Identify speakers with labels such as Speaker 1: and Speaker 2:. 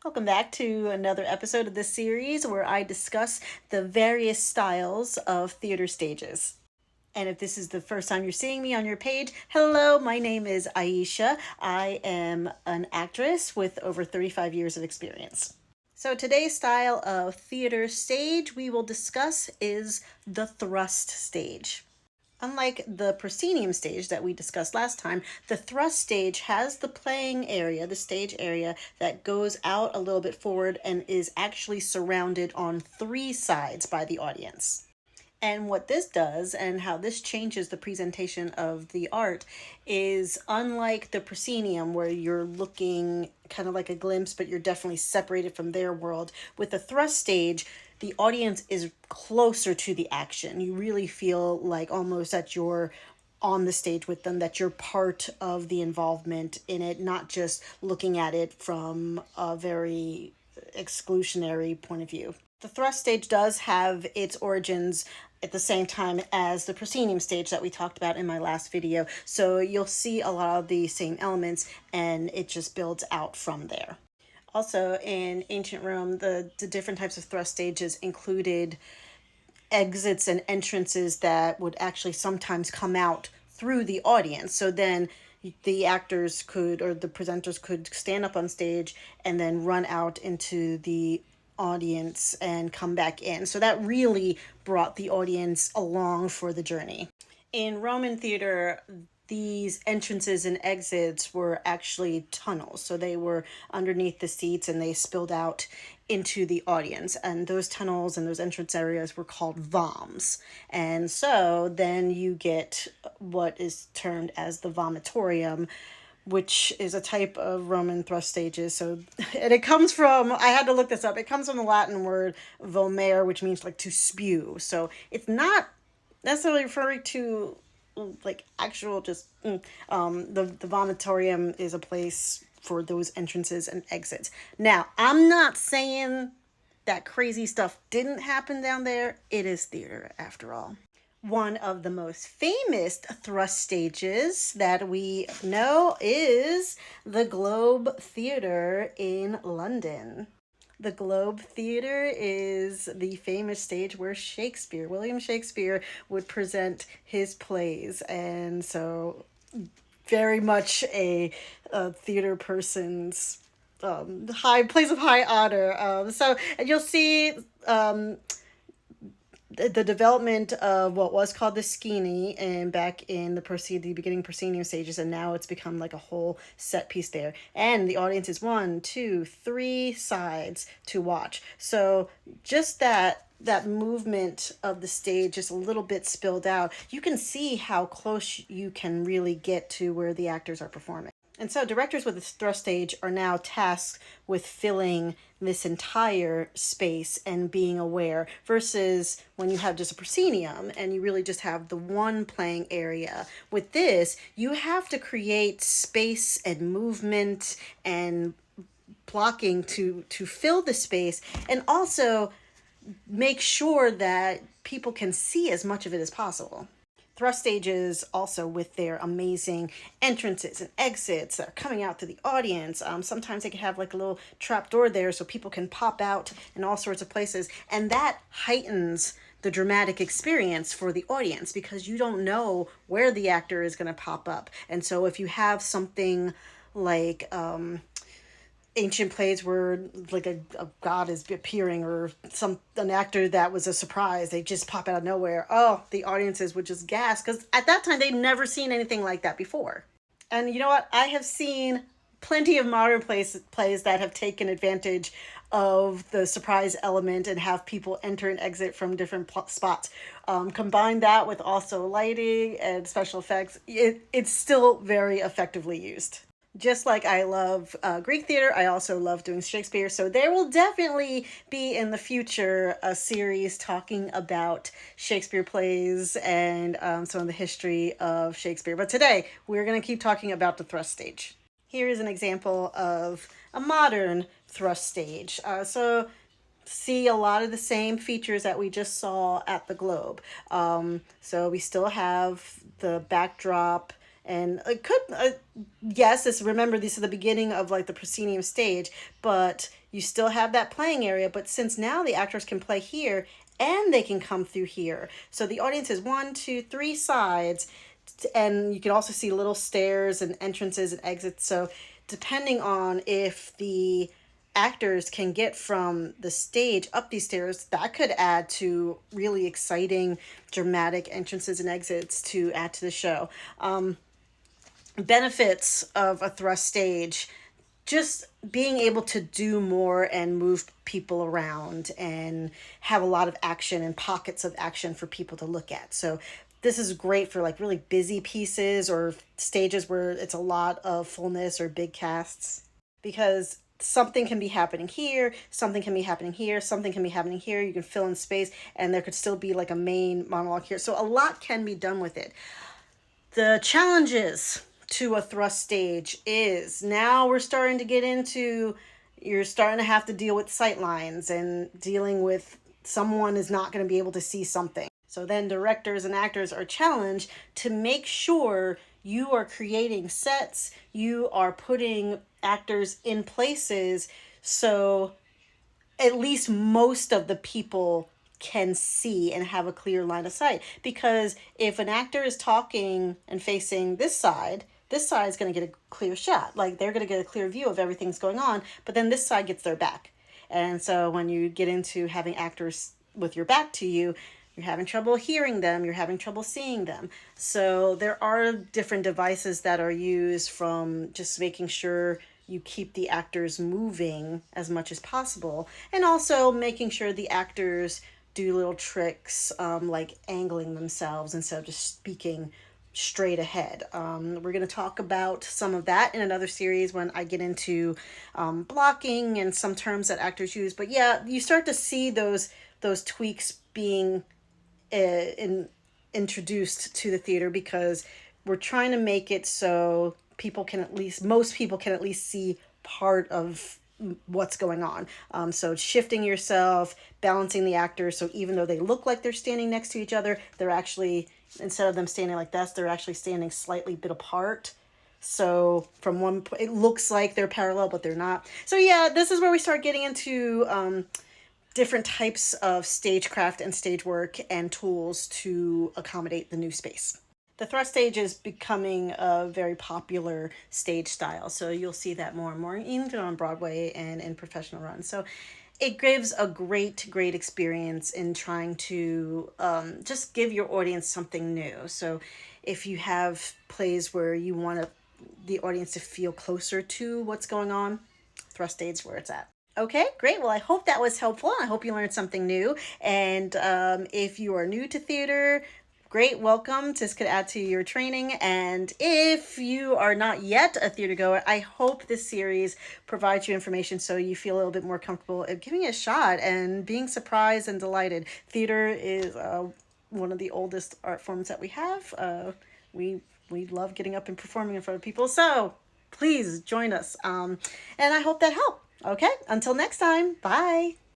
Speaker 1: Welcome back to another episode of this series where I discuss the various styles of theater stages. And if this is the first time you're seeing me on your page, hello, my name is Aisha. I am an actress with over 35 years of experience. So today's style of theater stage we will discuss is the thrust stage. Unlike the proscenium stage that we discussed last time, the thrust stage has the playing area, the stage area, that goes out a little bit forward and is actually surrounded on three sides by the audience. And what this does and how this changes the presentation of the art is unlike the proscenium, where you're looking kind of like a glimpse, but you're definitely separated from their world. With the thrust stage, the audience is closer to the action. You really feel like almost that you're on the stage with them, that you're part of the involvement in it, not just looking at it from a very exclusionary point of view. The thrust stage does have its origins at the same time as the proscenium stage that we talked about in my last video. So you'll see a lot of the same elements and it just builds out from there. Also, in ancient Rome, the different types of thrust stages included exits and entrances that would actually sometimes come out through the audience. So then the actors could, or the presenters could stand up on stage and then run out into the audience and come back in. So that really brought the audience along for the journey. In Roman theater, these entrances and exits were actually tunnels. So they were underneath the seats and they spilled out into the audience. And those tunnels and those entrance areas were called voms. And so then you get what is termed as the vomitorium, which is a type of Roman thrust stages. So, and it comes from, I had to look this up, it comes from the Latin word vomere, which means like to spew. So it's not necessarily referring to like actual just, the vomitorium is a place for those entrances and exits. Now, I'm not saying that crazy stuff didn't happen down there. It is theater after all. One of the most famous thrust stages that we know is the Globe Theatre in London. The Globe Theatre is the famous stage where William Shakespeare, would present his plays. And so very much a theater person's high place of high honor. And you'll see the development of what was called the Schiene and back in the beginning proscenium stages, and now it's become like a whole set piece there. And the audience is 1, 2, 3 sides to watch. So just that movement of the stage just a little bit spilled out, you can see how close you can really get to where the actors are performing. And so directors with the thrust stage are now tasked with filling this entire space and being aware, versus when you have just a proscenium and you really just have the one playing area. With this, you have to create space and movement and blocking to fill the space, and also make sure that people can see as much of it as possible. Thrust stages also, with their amazing entrances and exits that are coming out to the audience. Sometimes they can have like a little trap door there so people can pop out in all sorts of places. And that heightens the dramatic experience for the audience because you don't know where the actor is going to pop up. And so if you have something like ancient plays where like a god is appearing, or an actor that was a surprise, they just pop out of nowhere, the audiences would just gasp, because at that time they'd never seen anything like that before. And you know what, I have seen plenty of modern plays that have taken advantage of the surprise element and have people enter and exit from different spots. Combine that with also lighting and special effects, it's still very effectively used. Just like I love Greek theater, I also love doing Shakespeare. So there will definitely be in the future a series talking about Shakespeare plays and some of the history of Shakespeare. But today, we're going to keep talking about the thrust stage. Here is an example of a modern thrust stage. So see a lot of the same features that we just saw at the Globe. So we still have the backdrop And it could, yes, remember, this is the beginning of like the proscenium stage, but you still have that playing area. But since now the actors can play here and they can come through here. So the audience is 1, 2, 3 sides, and you can also see little stairs and entrances and exits. So depending on if the actors can get from the stage up these stairs, that could add to really exciting, dramatic entrances and exits to add to the show. Benefits of a thrust stage: just being able to do more and move people around and have a lot of action and pockets of action for people to look at. So this is great for like really busy pieces or stages where it's a lot of fullness or big casts, because something can be happening here, something can be happening here, something can be happening here. You can fill in space and there could still be like a main monologue here. So a lot can be done with it. The challenges to a thrust stage is now we're starting to get into, you're starting to have to deal with sight lines and dealing with someone is not going to be able to see something. So then directors and actors are challenged to make sure you are creating sets, you are putting actors in places so at least most of the people can see and have a clear line of sight. Because if an actor is talking and facing this side is going to get a clear shot. Like they're going to get a clear view of everything's going on, but then this side gets their back. And so when you get into having actors with your back to you, you're having trouble hearing them, you're having trouble seeing them. So there are different devices that are used, from just making sure you keep the actors moving as much as possible, and also making sure the actors do little tricks, like angling themselves instead of just speaking straight ahead. We're going to talk about some of that in another series when I get into blocking and some terms that actors use. But yeah, you start to see those tweaks being introduced to the theater, because we're trying to make it so most people can at least see part of what's going on. So shifting yourself, balancing the actors, so even though they look like they're standing next to each other, they're actually, instead of them standing like this, they're actually standing slightly bit apart. So from one point, it looks like they're parallel, but they're not. So yeah, this is where we start getting into different types of stagecraft and stage work and tools to accommodate the new space. The thrust stage is becoming a very popular stage style, so you'll see that more and more, even on Broadway and in professional runs. So it gives a great experience in trying to just give your audience something new. So if you have plays where you want the audience to feel closer to what's going on, thrust stage is where it's at. Okay, great. Well, I hope that was helpful. I hope you learned something new. And if you are new to theater, great, welcome. This could add to your training. And if you are not yet a theater goer, I hope this series provides you information so you feel a little bit more comfortable at giving it a shot and being surprised and delighted. Theater is one of the oldest art forms that we have. We love getting up and performing in front of people. So please join us. And I hope that helped. Okay, until next time. Bye.